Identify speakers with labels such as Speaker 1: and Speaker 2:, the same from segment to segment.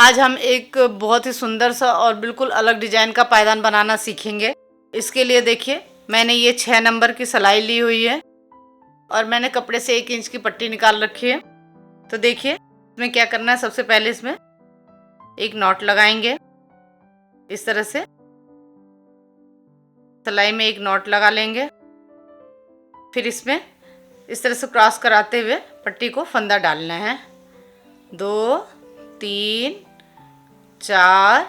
Speaker 1: आज हम एक बहुत ही सुंदर सा और बिल्कुल अलग डिजाइन का पायदान बनाना सीखेंगे। इसके लिए देखिए मैंने ये 6 नंबर की सिलाई ली हुई है और मैंने कपड़े से 1 इंच की पट्टी निकाल रखी है। तो देखिए इसमें क्या करना है, सबसे पहले इसमें एक नॉट लगाएंगे। इस तरह से सिलाई में एक नॉट लगा लेंगे। फिर इसमें इस तरह से क्रॉस कराते हुए पट्टी को फंदा डालना है। 2 3 4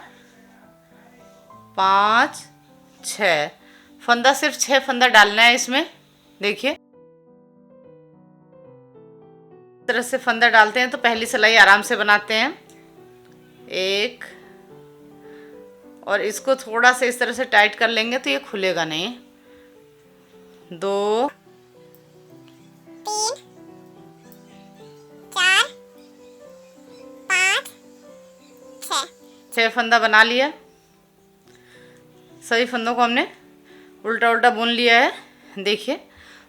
Speaker 1: 5 6 फंदा, सिर्फ 6 फंदा डालना है इसमें। देखिए इस तरह से फंदा डालते हैं तो पहली सिलाई आराम से बनाते हैं। 1 और इसको थोड़ा सा इस तरह से टाइट कर लेंगे तो ये खुलेगा नहीं। 2
Speaker 2: 3 4 5 6
Speaker 1: फंदा बना लिया। सभी फंदों को हमने उल्टा उल्टा बुन लिया है। देखिए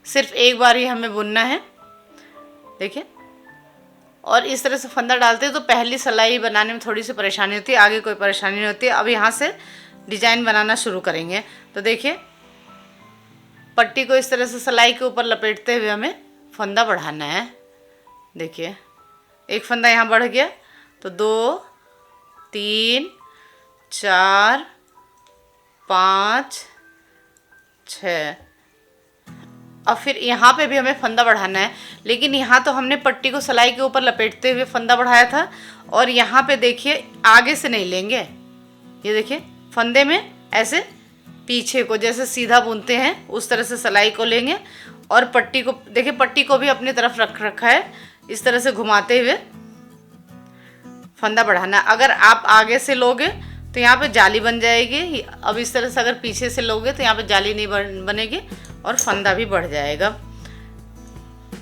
Speaker 1: सिर्फ एक बार ही हमें बुनना है। देखिए और इस तरह से फंदा डालते हैं तो पहली सिलाई बनाने में थोड़ी सी परेशानी होती है, आगे कोई परेशानी नहीं होती। अब यहाँ से डिजाइन बनाना शुरू करेंगे। तो देखिए पट्टी को इस तरह से सिलाई के ऊपर लपेटते हुए हमें फंदा बढ़ाना है। देखिए एक फंदा यहाँ बढ़ गया तो 2 3 4 5 6। अब फिर यहाँ पे भी हमें फंदा बढ़ाना है, लेकिन यहाँ तो हमने पट्टी को सिलाई के ऊपर लपेटते हुए फंदा बढ़ाया था और यहाँ पे देखिए आगे से नहीं लेंगे। ये देखिए फंदे में ऐसे पीछे को जैसे सीधा बुनते हैं उस तरह से सिलाई को लेंगे और पट्टी को देखिए, पट्टी को भी अपनी तरफ रख रखा है। इस तरह से घुमाते हुए फंदा बढ़ाना। अगर आप आगे से लोगे तो यहाँ पे जाली बन जाएगी। अब इस तरह से अगर पीछे से लोगे तो यहाँ पे जाली नहीं बनेगी और फंदा भी बढ़ जाएगा।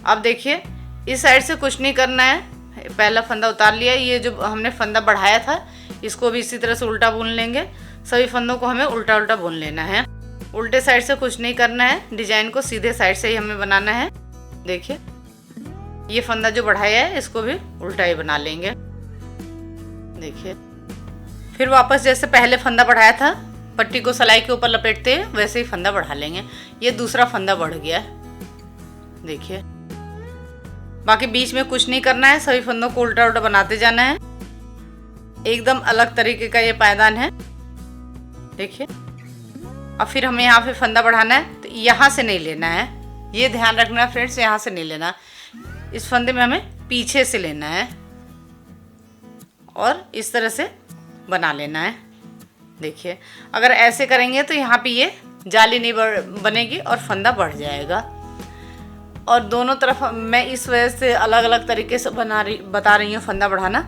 Speaker 1: अब देखिए इस साइड से कुछ नहीं करना है, पहला फंदा उतार लिया। ये जो हमने फंदा बढ़ाया था इसको भी इसी तरह से उल्टा बुन लेंगे। सभी फंदों को हमें उल्टा उल्टा बुन लेना है। उल्टे साइड से कुछ नहीं करना है, डिजाइन को सीधे साइड से ही हमें बनाना है। देखिए ये फंदा जो बढ़ाया है इसको भी उल्टा ही बना लेंगे। देखिए फिर वापस जैसे पहले फंदा बढ़ाया था पट्टी को सिलाई के ऊपर लपेटते हैं वैसे ही फंदा बढ़ा लेंगे। ये दूसरा फंदा बढ़ गया। देखिए बाकी बीच में कुछ नहीं करना है, सभी फंदों को उल्टा उल्टा बनाते जाना है। एकदम अलग तरीके का ये पायदान है। देखिए अब फिर हमें यहाँ पे फंदा बढ़ाना है तो यहाँ से नहीं लेना है, ये ध्यान रखना है फ्रेंड्स, यहाँ से नहीं लेना। इस फंदे में हमें पीछे से लेना है और इस तरह से बना लेना है। देखिए अगर ऐसे करेंगे तो यहाँ पे ये जाली नहीं बनेगी और फंदा बढ़ जाएगा। और दोनों तरफ मैं इस वजह से अलग अलग तरीके से बता रही हूँ फंदा बढ़ाना,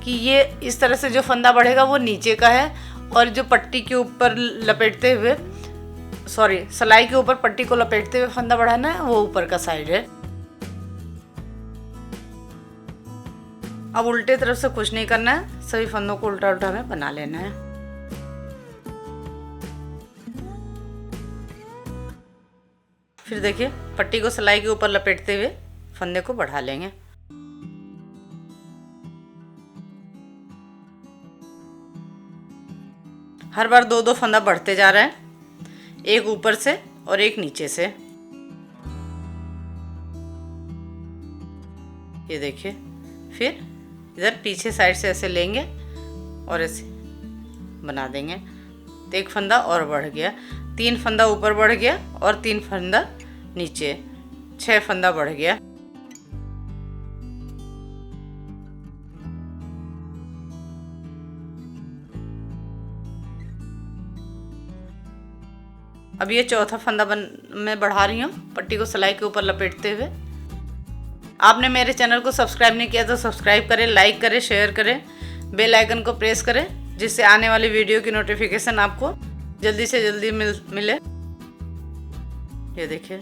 Speaker 1: कि ये इस तरह से जो फंदा बढ़ेगा वो नीचे का है और जो पट्टी के ऊपर लपेटते हुए सिलाई के ऊपर पट्टी को लपेटते हुए फंदा बढ़ाना है वो ऊपर का साइड है। अब उल्टे तरफ से कुछ नहीं करना है, सभी फंदों को उल्टा उल्टा हमें बना लेना है। फिर देखिए पट्टी को सिलाई के ऊपर लपेटते हुए फंदे को बढ़ा लेंगे। हर बार 2-2 फंदा बढ़ते जा रहा है, एक ऊपर से और एक नीचे से। ये देखिए फिर इधर पीछे साइड से ऐसे लेंगे और ऐसे बना देंगे तो एक फंदा और बढ़ गया। 3 फंदा ऊपर बढ़ गया और 3 फंदा नीचे, 6 फंदा बढ़ गया। अब ये चौथा फंदा मैं बढ़ा रही हूँ पट्टी को सिलाई के ऊपर लपेटते हुए। आपने मेरे चैनल को सब्सक्राइब नहीं किया तो सब्सक्राइब करें, लाइक करें, शेयर करें, बेल आइकन को प्रेस करें जिससे आने वाली वीडियो की नोटिफिकेशन आपको जल्दी से जल्दी मिले। ये देखिए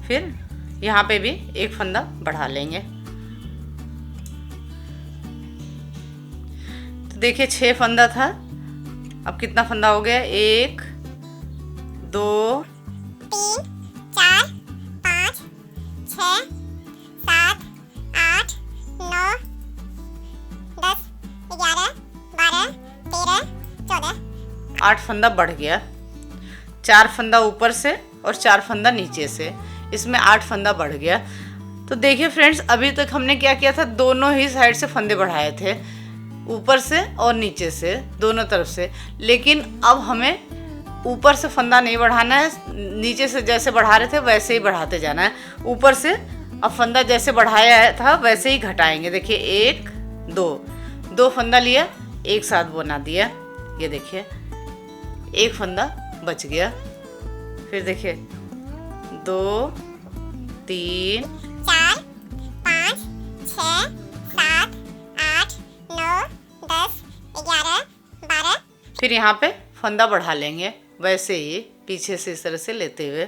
Speaker 1: फिर यहाँ पे भी एक फंदा बढ़ा लेंगे। तो देखिए 6 फंदा था, अब कितना फंदा हो गया, 1 2
Speaker 2: 3 4 5 6 7 8 9 10 11 12 13 14
Speaker 1: 8 फंदा बढ़ गया, 4 फंदा ऊपर से और 4 फंदा नीचे से, इसमें 8 फंदा बढ़ गया। तो देखिए फ्रेंड्स, अभी तक हमने क्या किया था, दोनों ही साइड से फंदे बढ़ाए थे, ऊपर से और नीचे से, दोनों तरफ से। लेकिन अब हमें ऊपर से फंदा नहीं बढ़ाना है, नीचे से जैसे बढ़ा रहे थे वैसे ही बढ़ाते जाना है। ऊपर से अब फंदा जैसे बढ़ाया था वैसे ही घटाएंगे। देखिए 1 2 फंदा लिया, एक साथ बना दिया, ये देखिए 1 फंदा बच गया। फिर देखिए 2 3
Speaker 2: 4 5 6 7 8 9 10 11 12
Speaker 1: फिर यहाँ पे फंदा बढ़ा लेंगे वैसे ही, पीछे से इस तरह से लेते हुए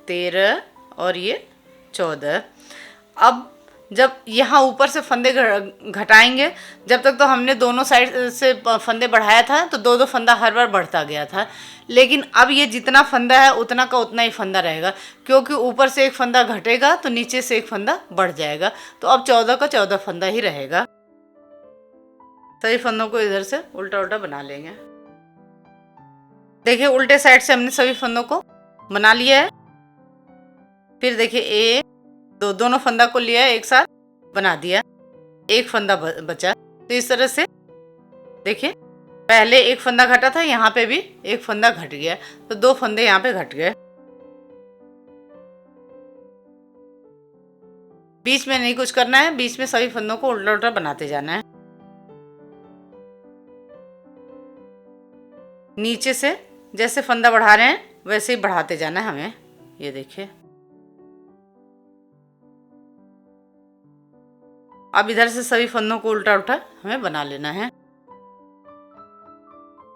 Speaker 1: 13 और ये 14। अब जब यहाँ ऊपर से फंदे घटाएंगे, जब तक तो हमने दोनों साइड से फंदे बढ़ाया था तो 2 फंदा हर बार बढ़ता गया था। लेकिन अब ये जितना फंदा है उतना का उतना ही फंदा रहेगा, क्योंकि ऊपर से एक फंदा घटेगा तो नीचे से एक फंदा बढ़ जाएगा। तो अब 14 का 14 फंदा ही रहेगा। सभी फंदों को इधर से उल्टा उल्टा बना लेंगे। देखिए उल्टे साइड से हमने सभी फंदों को बना लिया है। फिर देखिए 1 2 दोनों फंदा को लिया, एक साथ बना दिया, 1 फंदा बचा। तो इस तरह से देखिए पहले 1 फंदा घटा था, यहाँ पे भी 1 फंदा घट गया, तो 2 फंदे यहाँ पे घट गए। बीच में नहीं कुछ करना है, बीच में सभी फंदों को उल्टा उल्टा बनाते जाना है। नीचे से जैसे फंदा बढ़ा रहे हैं वैसे ही बढ़ाते जाना है हमें। ये देखिए अब इधर से सभी फंदों को उल्टा उल्टा हमें बना लेना है।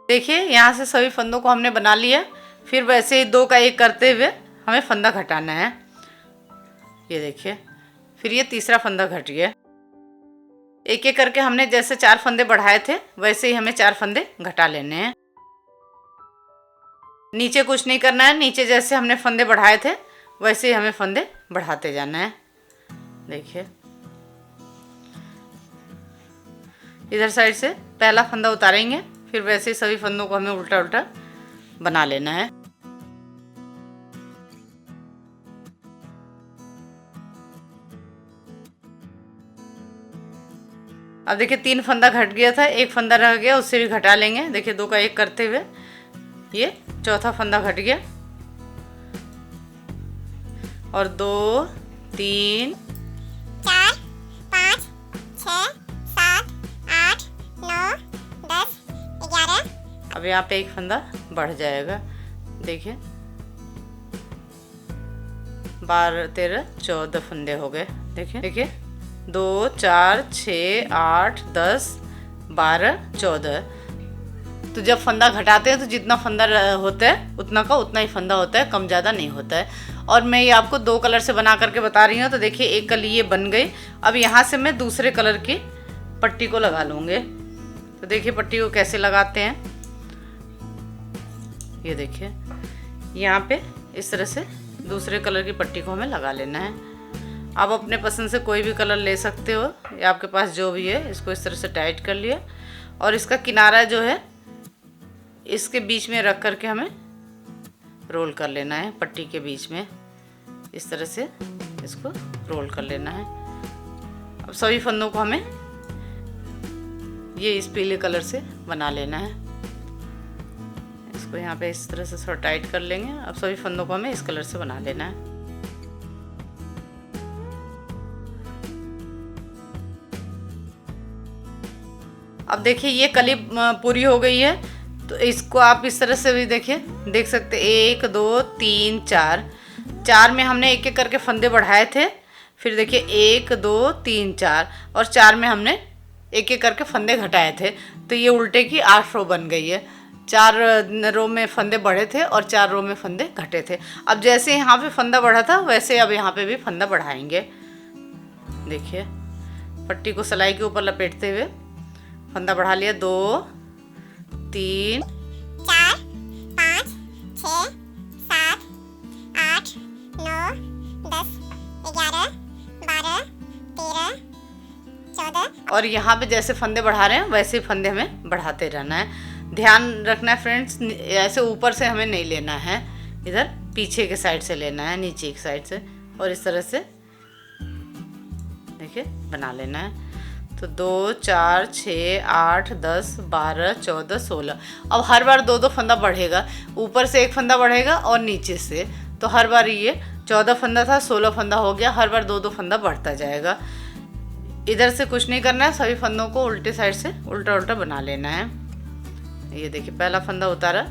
Speaker 1: देखिए यहाँ से सभी फंदों को हमने बना लिया। फिर वैसे ही 2 का 1 करते हुए हमें फंदा घटाना है। ये देखिए फिर ये तीसरा फंदा घट गया। एक एक करके हमने जैसे 4 फंदे बढ़ाए थे वैसे ही हमें 4 फंदे घटा लेने हैं। नीचे कुछ नहीं करना है, नीचे जैसे हमने फंदे बढ़ाए थे वैसे ही हमें फंदे बढ़ाते जाना है। देखिए इधर साइड से पहला फंदा उतारेंगे, फिर वैसे ही सभी फंदों को हमें उल्टा उल्टा बना लेना है। अब देखिए 3 फंदा घट गया था, 1 फंदा रह गया, उससे भी घटा लेंगे। देखिए 2 का 1 करते हुए ये चौथा फंदा घट गया। और 2 3
Speaker 2: 4 5 6 7 8 9 10 11
Speaker 1: अब यहाँ पे 1 फंदा बढ़ जाएगा। देखिए 12 13 14 फंदे हो गए। देखिए 2 4 6 8 10 12 14। तो जब फंदा घटाते हैं तो जितना फंदा होता है उतना का उतना ही फंदा होता है, कम ज़्यादा नहीं होता है। और मैं ये आपको 2 कलर से बना करके बता रही हूँ। तो देखिए एक कली ये बन गई। अब यहाँ से मैं दूसरे कलर की पट्टी को लगा लूँगे। तो देखिए पट्टी को कैसे लगाते हैं। ये देखिए यहाँ पे इस तरह से दूसरे कलर की पट्टी को हमें लगा लेना है। आप अपने पसंद से कोई भी कलर ले सकते हो, या आपके पास जो भी है इसको इस तरह से टाइट कर लिया। और इसका किनारा जो है इसके बीच में रख करके हमें रोल कर लेना है। पट्टी के बीच में इस तरह से इसको रोल कर लेना है। अब सभी फंदों को हमें ये इस पीले कलर से बना लेना है। इसको यहाँ पे इस तरह से थोड़ा टाइट कर लेंगे। अब सभी फंदों को हमें इस कलर से बना लेना है। अब देखिए ये कली पूरी हो गई है। तो इसको आप इस तरह से भी देखिए देख सकते, 1 2 3 4 में हमने एक एक करके फंदे बढ़ाए थे। फिर देखिए 1 2 3 4 और 4 में हमने एक एक करके फंदे घटाए थे। तो ये उल्टे की 8 रो बन गई है। 4 रो में फंदे बढ़े थे और 4 रो में फंदे घटे थे। अब जैसे यहाँ पे फंदा बढ़ा था वैसे अब यहाँ पे भी फंदा बढ़ाएंगे। देखिए पट्टी को सिलाई के ऊपर लपेटते हुए फंदा बढ़ा लिया। 2 3
Speaker 2: 4 5 6 7 8 9 10 11 12 13 14
Speaker 1: और यहाँ पे जैसे फंदे बढ़ा रहे हैं वैसे ही फंदे हमें बढ़ाते रहना है। ध्यान रखना है फ्रेंड्स, ऐसे ऊपर से हमें नहीं लेना है, इधर पीछे के साइड से लेना है, नीचे की साइड से, और इस तरह से देखिए बना लेना है। तो 2 4 6 8 10 12 14 16। अब हर बार 2-2 फंदा बढ़ेगा, ऊपर से एक फंदा बढ़ेगा और नीचे से, तो हर बार ये 14 फंदा था 16 फंदा हो गया, हर बार 2-2 फंदा बढ़ता जाएगा। इधर से कुछ नहीं करना है, सभी फंदों को उल्टे साइड से उल्टा उल्टा बना लेना है। ये देखिए पहला फंदा उतारा,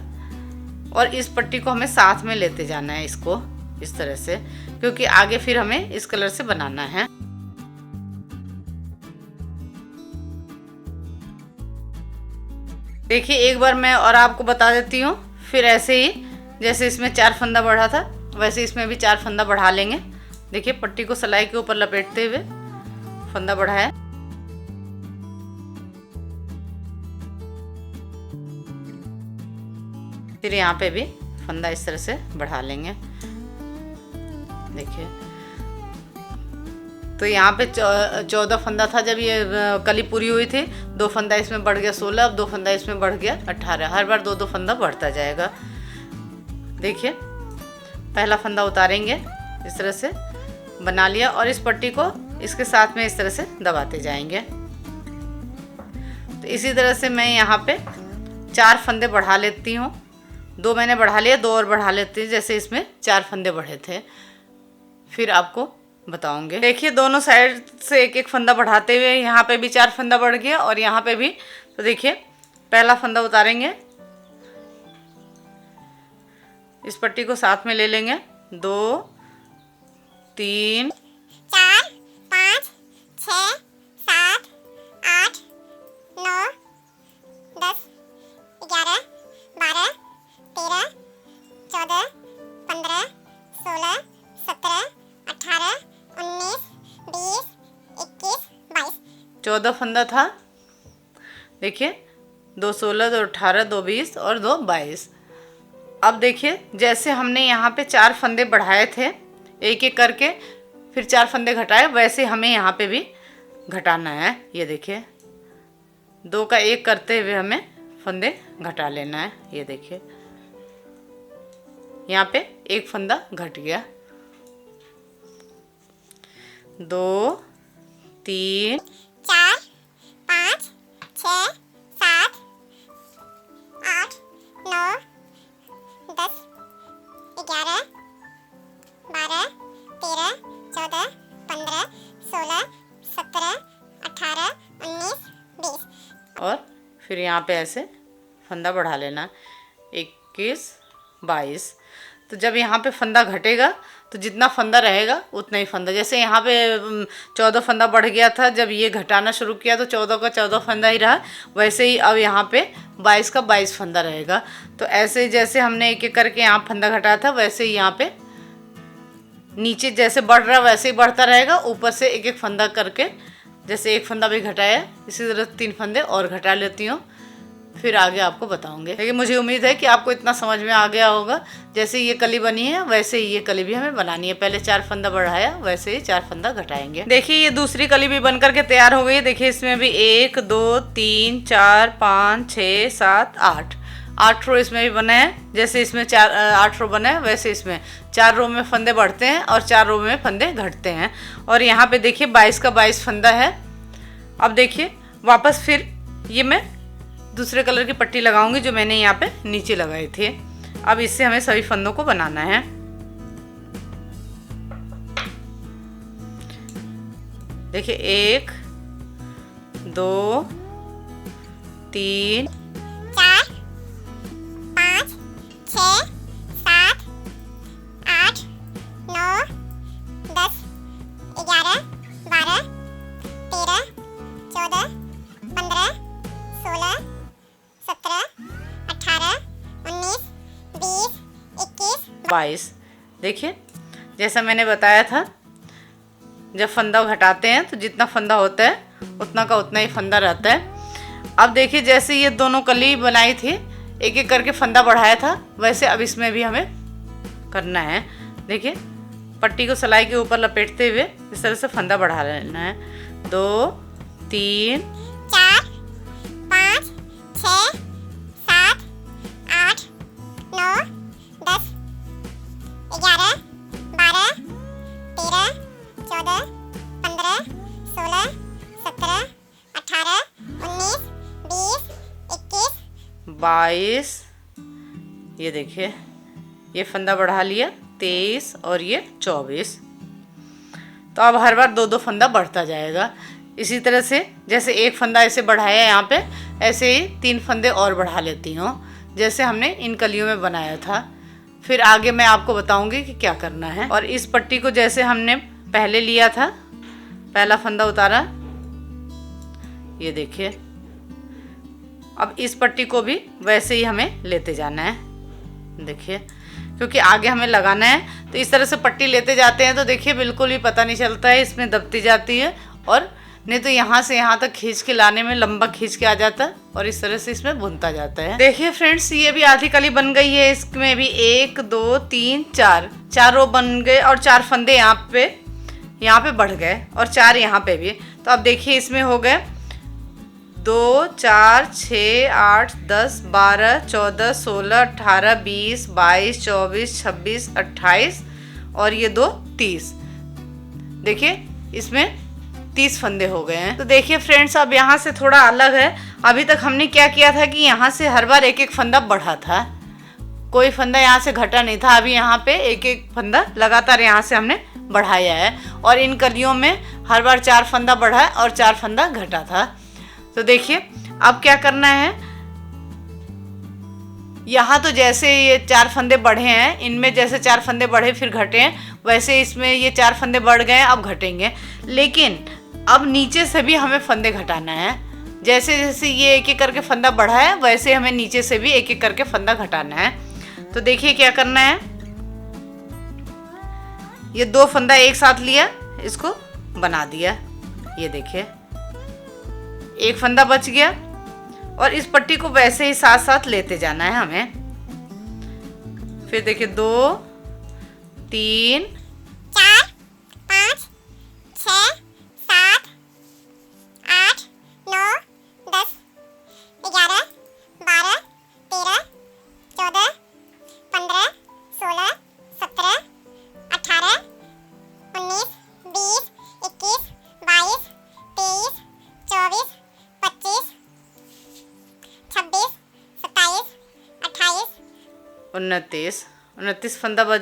Speaker 1: और इस पट्टी को हमें साथ में लेते जाना है, इसको इस तरह से, क्योंकि आगे फिर हमें इस कलर से बनाना है। देखिए एक बार मैं और आपको बता देती हूँ, फिर ऐसे ही जैसे इसमें 4 फंदा बढ़ा था वैसे इसमें भी 4 फंदा बढ़ा लेंगे। देखिए पट्टी को सिलाई के ऊपर लपेटते हुए फंदा बढ़ाया, फिर यहाँ पे भी फंदा इस तरह से बढ़ा लेंगे। देखिए तो यहाँ पे 14 फंदा था जब ये कली पूरी हुई थी, 2 फंदा इसमें बढ़ गया 16, अब 2 फंदा इसमें बढ़ गया 18, हर बार 2-2 फंदा बढ़ता जाएगा। देखिए पहला फंदा उतारेंगे, इस तरह से बना लिया, और इस पट्टी को इसके साथ में इस तरह से दबाते जाएंगे। तो इसी तरह से मैं यहाँ पे 4 फंदे बढ़ा लेती हूँ, 2 मैंने बढ़ा लिया, 2 और बढ़ा लेती हूँ, जैसे इसमें 4 फंदे बढ़े थे, फिर आपको बताऊंगे। देखिए दोनों साइड से एक एक फंदा बढ़ाते हुए यहाँ पे भी 4 फंदा बढ़ गया और यहाँ पे भी। तो देखिए पहला फंदा उतारेंगे, इस पट्टी को साथ में ले लेंगे, 2 3
Speaker 2: 4 5 6 7 8 9 10 11 12 13 14 15 16 17 18 19 20 21 22।
Speaker 1: 14 फंदा था। देखिए 2 16 2 18 2 20 और 2 22। अब देखिए जैसे हमने यहाँ पे 4 फंदे बढ़ाए थे एक एक करके, फिर 4 फंदे घटाए, वैसे हमें यहाँ पे भी घटाना है। ये देखिए 2 का 1 करते हुए हमें फंदे घटा लेना है। ये देखिए यहाँ पे 1 फंदा घट गया, 2 3
Speaker 2: 4 5 6 7 8 9 10 11 12 13 14 15 16 17 18 19 20।
Speaker 1: और फिर यहाँ पे ऐसे फंदा बढ़ा लेना, 21 22। तो जब यहाँ पे फंदा घटेगा तो जितना फंदा रहेगा उतना ही फंदा, जैसे यहाँ पे 14 फंदा बढ़ गया था, जब ये घटाना शुरू किया तो 14 का 14 फंदा ही रहा, वैसे ही अब यहाँ पे 22 का 22 फंदा रहेगा। तो ऐसे ही जैसे हमने एक एक करके यहाँ फंदा घटाया था, वैसे ही यहाँ पे नीचे जैसे बढ़ रहा वैसे ही बढ़ता रहेगा, ऊपर से एक एक फंदा करके, जैसे 1 फंदा भी घटाया इसी तरह 3 फंदे और घटा लेती हूँ, फिर आगे आपको बताऊंगे। लेकिन मुझे उम्मीद है कि आपको इतना समझ में आ गया होगा। जैसे ये कली बनी है वैसे ही ये कली भी हमें बनानी है, पहले 4 फंदा बढ़ाया वैसे ही 4 फंदा घटाएंगे। देखिए ये दूसरी कली भी बन करके तैयार हो गई। देखिए इसमें भी 1 2 3 4 5 6 7 8 रो इसमें भी बने हैं। जैसे इसमें 8 रो बने हैं वैसे इसमें 4 रो में फंदे बढ़ते हैं और 4 रो में फंदे घटते हैं। और यहाँ पे देखिए 22 का 22 फंदा है। अब देखिए वापस फिर ये मैं दूसरे कलर की पट्टी लगाऊंगी जो मैंने यहाँ पे नीचे लगाई थी। अब इससे हमें सभी फंदों को बनाना है। देखिए 1 2 3
Speaker 2: 4 5 6 7 8 9 10 11 12 13 14 15 16 17 18 19 20 21
Speaker 1: 22। देखिए जैसा मैंने बताया था, जब फंदा घटाते हैं तो जितना फंदा होता है उतना का उतना ही फंदा रहता है। अब देखिए जैसे ये दोनों कली बनाई थी, एक एक करके फंदा बढ़ाया था, वैसे अब इसमें भी हमें करना है। देखिए पट्टी को सिलाई के ऊपर लपेटते हुए इस तरह से फंदा बढ़ा लेना है। 2 3
Speaker 2: 4 5 6 7 8 9 10 11 12 13 14 15 16 17 18 19 20 21
Speaker 1: 22, ये देखिए ये फंदा बढ़ा लिया 23 और ये 24। तो अब हर बार 2-2 फंदा बढ़ता जाएगा। इसी तरह से जैसे एक फंदा ऐसे बढ़ाया यहाँ पे, ऐसे ही 3 फंदे और बढ़ा लेती हूँ जैसे हमने इन कलियों में बनाया था। फिर आगे मैं आपको बताऊंगी कि क्या करना है। और इस पट्टी को जैसे हमने पहले लिया था, पहला फंदा उतारा, ये देखिए। अब इस पट्टी को भी वैसे ही हमें लेते जाना है, देखिए, क्योंकि आगे हमें लगाना है। तो इस तरह से पट्टी लेते जाते हैं तो देखिए बिल्कुल भी पता नहीं चलता है, इसमें दबती जाती है। और नहीं तो यहाँ से यहाँ तक खींच के लाने में लंबा खींच के आ जाता है और इस तरह से इसमें बुनता जाता है। देखिए फ्रेंड्स, ये भी आधी कली बन गई है। इसमें भी 1 2 3 4 रो बन गए और 4 फंदे यहाँ पे बढ़ गए और 4 यहाँ पे भी। तो अब देखिए इसमें हो गए 2 4 6 8 10 12 14 16 18 20 22 24 26 28 और ये 2 30। देखिए इसमें 30 फंदे हो गए हैं। तो देखिए फ्रेंड्स, अब यहाँ से थोड़ा अलग है। अभी तक हमने क्या किया था कि यहाँ से हर बार एक एक फंदा बढ़ा था, कोई फंदा यहाँ से घटा नहीं था। अभी यहाँ पे एक एक फंदा लगातार यहाँ से हमने बढ़ाया है और इन कलियों में हर बार 4 फंदा बढ़ा और 4 फंदा घटा था। तो देखिए अब क्या करना है, यहाँ तो जैसे ये 4 फंदे बढ़े हैं, इनमें जैसे 4 फंदे बढ़े फिर घटे हैं, वैसे इसमें ये 4 फंदे बढ़ गए अब घटेंगे। लेकिन अब नीचे से भी हमें फंदे घटाना है। जैसे जैसे ये एक एक करके फंदा बढ़ा है, वैसे हमें नीचे से भी एक एक करके फंदा घटाना है। तो देखिए क्या करना है, ये 2 फंदा एक साथ लिया, इसको बना दिया, ये देखिए एक फंदा बच गया। और इस पट्टी को वैसे ही साथ साथ लेते जाना है हमें। फिर देखिए 2 3
Speaker 2: 4 5 6 7 8 9 10 11 12 13 14 15 16 17 18 19 20 21 22 23 24 25 26 27 28
Speaker 1: 29 फंदा बच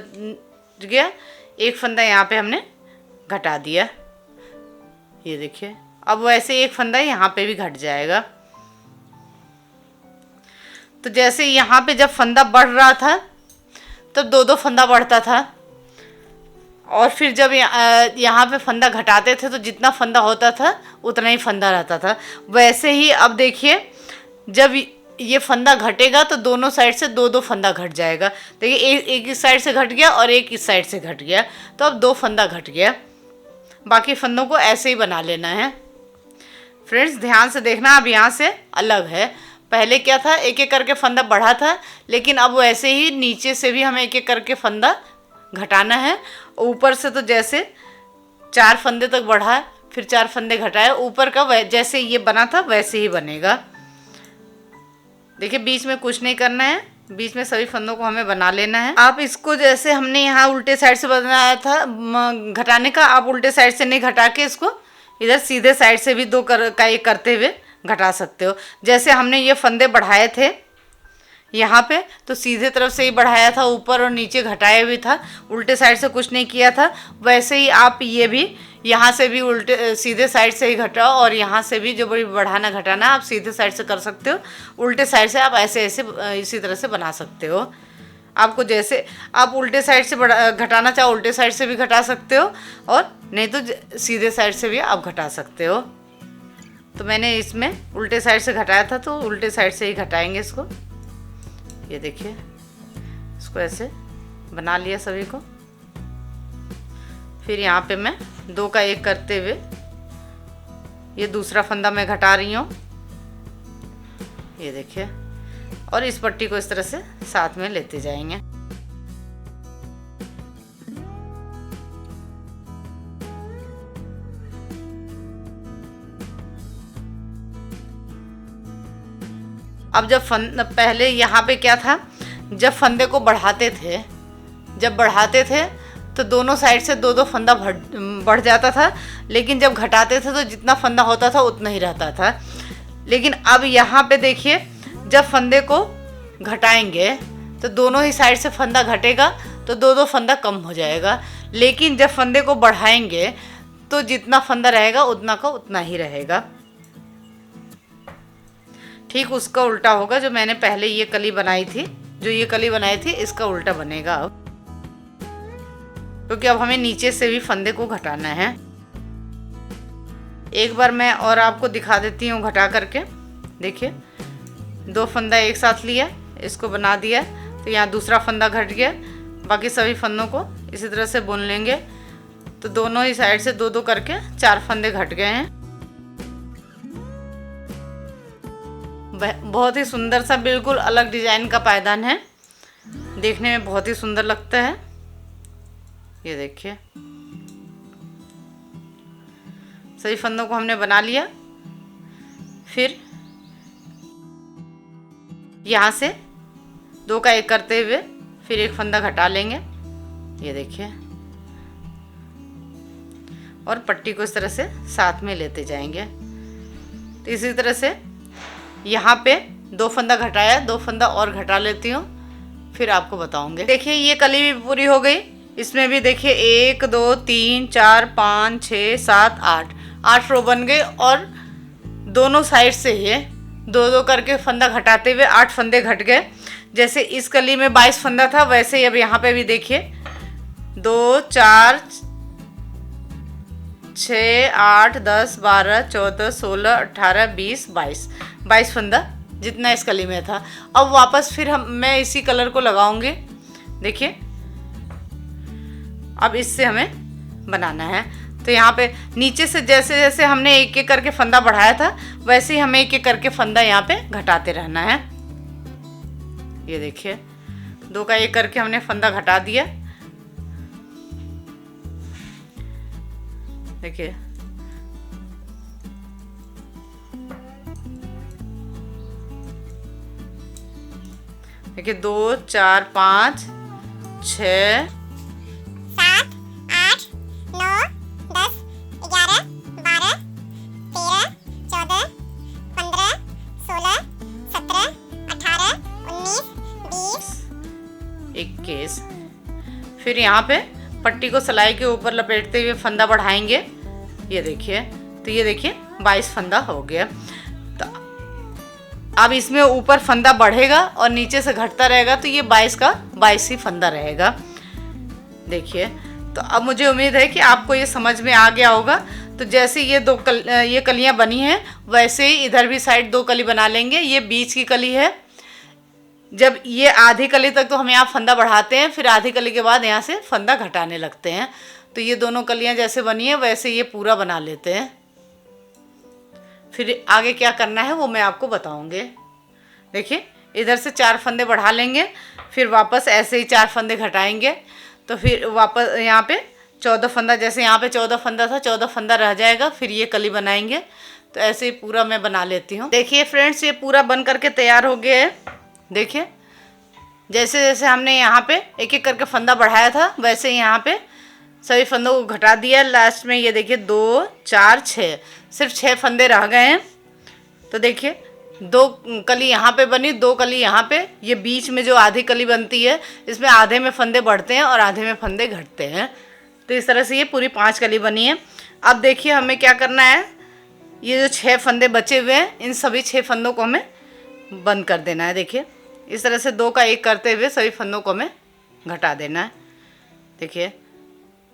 Speaker 1: गया। एक फंदा यहाँ पे हमने घटा दिया, ये देखिए। अब वैसे एक फंदा यहाँ पे भी घट जाएगा। तो जैसे यहाँ पे जब फंदा बढ़ रहा था तब 2-2 फंदा बढ़ता था और फिर जब यहाँ पे फंदा घटाते थे तो जितना फंदा होता था उतना ही फंदा रहता था। वैसे ही अब देखिए जब ये फंदा घटेगा तो दोनों साइड से 2-2 फंदा घट जाएगा। देखिए एक इस साइड से घट गया और एक इस साइड से घट गया, तो अब 2 फंदा घट गया। बाकी फंदों को ऐसे ही बना लेना है। फ्रेंड्स ध्यान से देखना, अब यहाँ से अलग है। पहले क्या था, एक एक करके फंदा बढ़ा था, लेकिन अब वैसे ही नीचे से भी हमें एक एक करके फंदा घटाना है। ऊपर से तो जैसे 4 फंदे तक बढ़ा, फिर 4 फंदे घटाए, ऊपर का जैसे ये बना था वैसे ही बनेगा। देखिए बीच में कुछ नहीं करना है, बीच में सभी फंदों को हमें बना लेना है। आप इसको जैसे हमने यहाँ उल्टे साइड से बनाया था घटाने का, आप उल्टे साइड से नहीं घटा के इसको इधर सीधे साइड से भी 2 का एक करते हुए घटा सकते हो। जैसे हमने ये फंदे बढ़ाए थे यहाँ पे, तो सीधे तरफ से ही बढ़ाया था, ऊपर और नीचे घटाया भी था, उल्टे साइड से कुछ नहीं किया था। वैसे ही आप ये भी यहाँ से भी उल्टे सीधे साइड से ही घटाओ और यहाँ से भी जो बड़ी बढ़ाना घटाना आप सीधे साइड से कर सकते हो। उल्टे साइड से आप ऐसे ऐसे इसी तरह से बना सकते हो। आपको जैसे आप उल्टे साइड से घटाना चाहो उल्टे साइड से भी घटा सकते हो और नहीं तो सीधे साइड से भी आप घटा सकते हो। तो मैंने इसमें उल्टे साइड से घटाया था तो उल्टे साइड से ही घटाएंगे इसको। ये देखिए इसको ऐसे बना लिया सभी को। फिर यहाँ पे मैं 2 का 1 करते हुए ये दूसरा फंदा मैं घटा रही हूँ, ये देखिए। और इस पट्टी को इस तरह से साथ में लेते जाएंगे। अब जब पहले यहाँ पे क्या था, जब फंदे को बढ़ाते थे तो दोनों साइड से दो फंदा बढ़ जाता था, लेकिन जब घटाते थे तो जितना फंदा होता था उतना ही रहता था। लेकिन अब यहाँ पे देखिए, जब फंदे को घटाएंगे तो दोनों ही साइड से फंदा घटेगा तो दो फंदा कम हो जाएगा, लेकिन जब फंदे को बढ़ाएंगे तो जितना फंदा रहेगा उतना का उतना ही रहेगा। ठीक उसका उल्टा होगा, जो मैंने पहले ये कली बनाई थी, इसका उल्टा बनेगा अब, क्योंकि अब हमें नीचे से भी फंदे को घटाना है। एक बार मैं और आपको दिखा देती हूँ घटा करके। देखिए, 2 फंदा एक साथ लिया, इसको बना दिया, तो यहाँ दूसरा फंदा घट गया। बाकी सभी फंदों को इसी तरह से बुन लेंगे, तो दोनों ही साइड से 2 करके 4 फंदे घट गए हैं। बहुत ही सुंदर सा, बिल्कुल अलग डिजाइन का पायदान है, देखने में बहुत ही सुंदर लगता है। ये देखिए, सभी फंदों को हमने बना लिया। फिर यहाँ से 2 का 1 करते हुए फिर एक फंदा घटा लेंगे। ये देखिए, और पट्टी को इस तरह से साथ में लेते जाएंगे। तो इसी तरह से यहाँ पे 2 फंदा घटाया, 2 फंदा और घटा लेती हूँ, फिर आपको बताऊंगे। देखिए, ये कली भी पूरी हो गई। इसमें भी देखिए 1 2 3 4 5 6 7 8 रो बन गए, और दोनों साइड से ये 2 करके फंदा घटाते हुए 8 फंदे घट गए। जैसे इस कली में 22 फंदा था, वैसे ही अब यहाँ पे भी देखिए 2 4 6 8 10 12 14 16 18 20 22 फंदा जितना इस कली में था। अब वापस फिर मैं इसी कलर को लगाऊंगी। देखिए, अब इससे हमें बनाना है। तो यहाँ पे नीचे से जैसे जैसे हमने 1 करके फंदा बढ़ाया था, वैसे ही हमें 1 करके फंदा यहाँ पे घटाते रहना है। ये देखिए, 2 का 1 करके हमने फंदा घटा दिया। देखिए, देखिए 2 4 5 6
Speaker 2: 7 8 9 10 11 12 13 14 15 16 17 18 19 20
Speaker 1: 21। फिर यहाँ पे पट्टी को सिलाई के ऊपर लपेटते हुए फंदा बढ़ाएंगे। ये देखिए, तो ये देखिए 22 फंदा हो गया। तो अब इसमें ऊपर फंदा बढ़ेगा और नीचे से घटता रहेगा, तो ये 22 का 22 ही फंदा रहेगा। देखिए, तो अब मुझे उम्मीद है कि आपको ये समझ में आ गया होगा। तो जैसे ये कलियां बनी हैं, वैसे ही इधर भी साइड 2 कली बना लेंगे। ये बीच की कली है। जब ये आधी कली तक तो हम यहाँ फंदा बढ़ाते हैं, फिर आधी कली के बाद यहाँ से फंदा घटाने लगते हैं। तो ये दोनों कलियां जैसे बनी है वैसे ये पूरा बना लेते हैं। फिर आगे क्या करना है वो मैं आपको बताऊंगी। देखिए, इधर से 4 फंदे बढ़ा लेंगे, फिर वापस ऐसे ही 4 फंदे घटाएंगे, तो फिर वापस यहाँ पे 14 फंदा, जैसे यहाँ पे 14 फंदा था, 14 फंदा रह जाएगा। फिर ये कली बनाएंगे। तो ऐसे ही पूरा मैं बना लेती हूँ। देखिए फ्रेंड्स, ये पूरा बन करके तैयार हो गया है। देखिए, जैसे जैसे हमने यहाँ पे 1 करके फंदा बढ़ाया था, वैसे ही यहाँ पे सभी फंदों को घटा दिया। लास्ट में ये देखिए 2 4 6, सिर्फ 6 फंदे रह गए हैं। तो देखिए, 2 कली यहाँ पे बनी, 2 कली यहाँ पे। ये बीच में जो आधी कली बनती है, इसमें आधे में फंदे बढ़ते हैं और आधे में फंदे घटते हैं। तो इस तरह से ये पूरी 5 कली बनी है। अब देखिए हमें क्या करना है, ये जो 6 फंदे बचे हुए हैं, इन सभी 6 फंदों को हमें बंद कर देना है। देखिए, इस तरह से 2 का 1 करते हुए सभी फंदों को हमें घटा देना है। देखिए,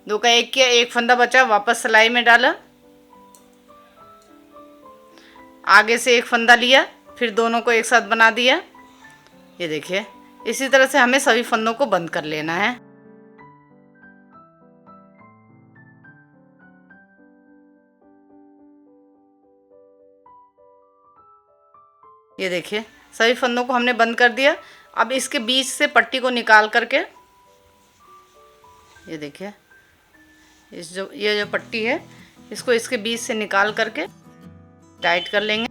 Speaker 1: 2 का 1 किया, 1 फंदा बचा, वापस सिलाई में डाला, आगे से 1 फंदा लिया, फिर दोनों को एक साथ बना दिया। ये देखिए, इसी तरह से हमें सभी फंदों को बंद कर लेना है। ये देखिए, सभी फंदों को हमने बंद कर दिया। अब इसके बीच से पट्टी को निकाल करके, ये देखिए, ये जो पट्टी है, इसको इसके बीच से निकाल करके टाइट कर लेंगे।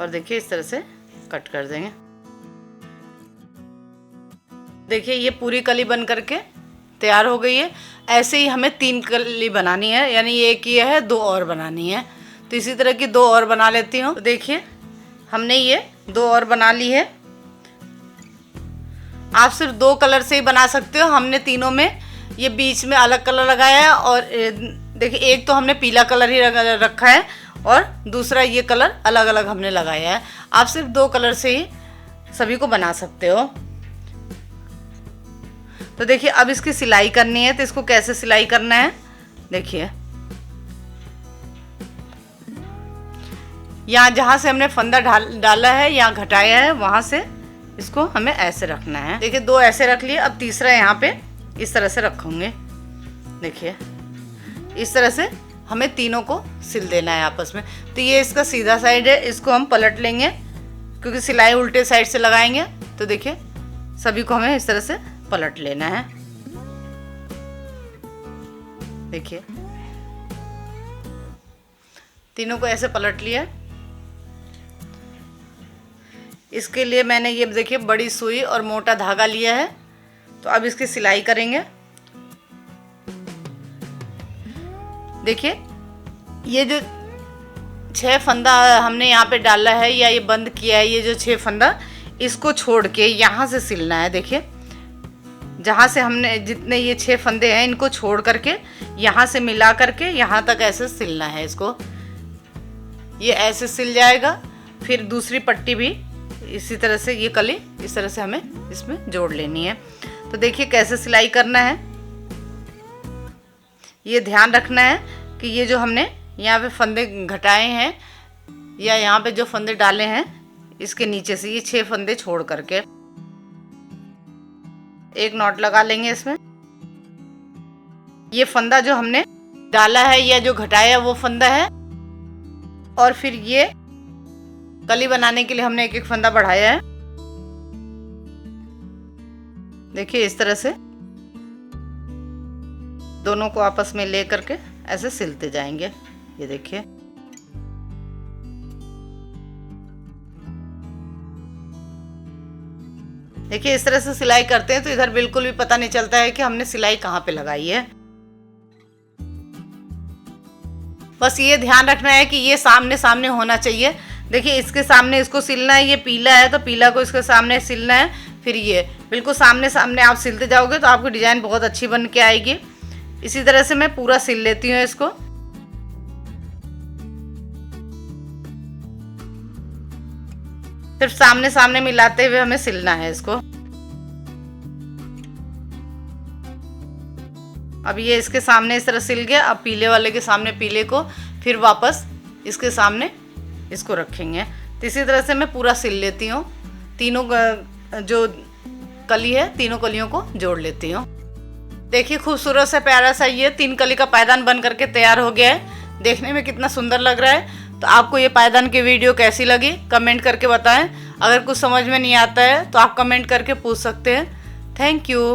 Speaker 1: और देखिए, इस तरह से कट कर देंगे। देखिए ये पूरी कली बन करके तैयार हो गई है। ऐसे ही हमें 3 कली बनानी है, यानी एक ये है, 2 और बनानी है। तो इसी तरह की 2 और बना लेती हूँ। तो देखिए हमने ये 2 और बना ली है। आप सिर्फ 2 कलर से ही बना सकते हो। हमने तीनों में ये बीच में अलग कलर लगाया है, और देखिए एक तो हमने पीला कलर ही रखा है और दूसरा ये कलर अलग अलग हमने लगाया है। आप सिर्फ 2 कलर से ही सभी को बना सकते हो। तो देखिए अब इसकी सिलाई करनी है। तो इसको कैसे सिलाई करना है देखिए, यहाँ जहाँ से हमने फंदा डाला है या घटाया है वहाँ से इसको हमें ऐसे रखना है। देखिए 2 ऐसे रख लिए। अब तीसरा यहाँ पे इस तरह से रखूँगे। देखिए इस तरह से हमें तीनों को सिल देना है आपस में। तो ये इसका सीधा साइड है, इसको हम पलट लेंगे क्योंकि सिलाई उल्टे साइड से लगाएंगे। तो देखिए सभी को हमें इस तरह से पलट लेना है। देखिए तीनों को ऐसे पलट लिया। इसके लिए मैंने ये देखिए बड़ी सुई और मोटा धागा लिया है। तो अब इसकी सिलाई करेंगे। देखिए ये जो 6 फंदा हमने यहाँ पे डाला है या ये बंद किया है, ये जो 6 फंदा, इसको छोड़ के यहाँ से सिलना है। देखिए जहाँ से हमने जितने ये 6 फंदे हैं इनको छोड़ करके यहाँ से मिला करके यहाँ तक ऐसे सिलना है इसको। ये ऐसे सिल जाएगा। फिर दूसरी पट्टी भी इसी तरह से, ये कली इस तरह से हमें इसमें जोड़ लेनी है। तो देखिए कैसे सिलाई करना है। ये ध्यान रखना है कि ये जो हमने यहाँ पे फंदे घटाए हैं या यहाँ पे जो फंदे डाले हैं, इसके नीचे से ये 6 फंदे छोड़ करके एक नॉट लगा लेंगे इसमें। ये फंदा जो हमने डाला है या जो घटाया वो फंदा है, और फिर ये कली बनाने के लिए हमने एक फंदा बढ़ाया है। देखिए इस तरह से दोनों को आपस में ले करके ऐसे सिलते जाएंगे। ये देखिए देखिए इस तरह से सिलाई करते हैं तो इधर बिल्कुल भी पता नहीं चलता है कि हमने सिलाई कहाँ पे लगाई है। बस ये ध्यान रखना है कि ये सामने सामने होना चाहिए। देखिए इसके सामने इसको सिलना है। ये पीला है तो पीला को इसके सामने सिलना है। फिर ये बिल्कुल सामने सामने आप सिलते जाओगे तो आपकी डिजाइन बहुत अच्छी बन के आएगी। इसी तरह से मैं पूरा सिल लेती हूँ इसको। सिर्फ सामने सामने मिलाते हुए हमें सिलना है इसको। अब ये इसके सामने इस तरह सिल गया। अब पीले वाले के सामने पीले को, फिर वापस इसके सामने इसको रखेंगे। तो इसी तरह से मैं पूरा सिल लेती हूँ। तीनों जो कली है तीनों कलियों को जोड़ लेती हूँ। देखिए खूबसूरत सा प्यारा सा ये 3 कली का पायदान बन करके तैयार हो गया है। देखने में कितना सुंदर लग रहा है। तो आपको ये पायदान की वीडियो कैसी लगी कमेंट करके बताएं। अगर कुछ समझ में नहीं आता है तो आप कमेंट करके पूछ सकते हैं। Thank you.